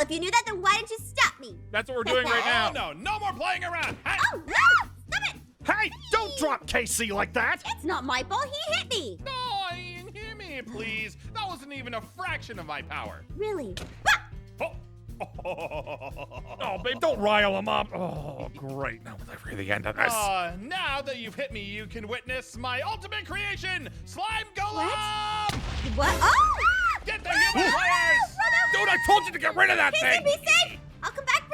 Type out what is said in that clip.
if you knew that, then why didn't you stop me? That's what we're doing right now. Oh, no more playing around. Hey. Oh, no! Stop it! Hey, don't drop Casey like that! It's not my fault. He hit me. No, Ian, hear me, please. That wasn't even a fraction of my power. Really? Oh. Oh, babe, don't rile him up. Oh, great. Now we'll never hear the end of this. Now that you've hit me, you can witness my ultimate creation, Slime Golem! What? Oh! Get the human players! Dude, I told you to get rid of that Casey, thing. be safe!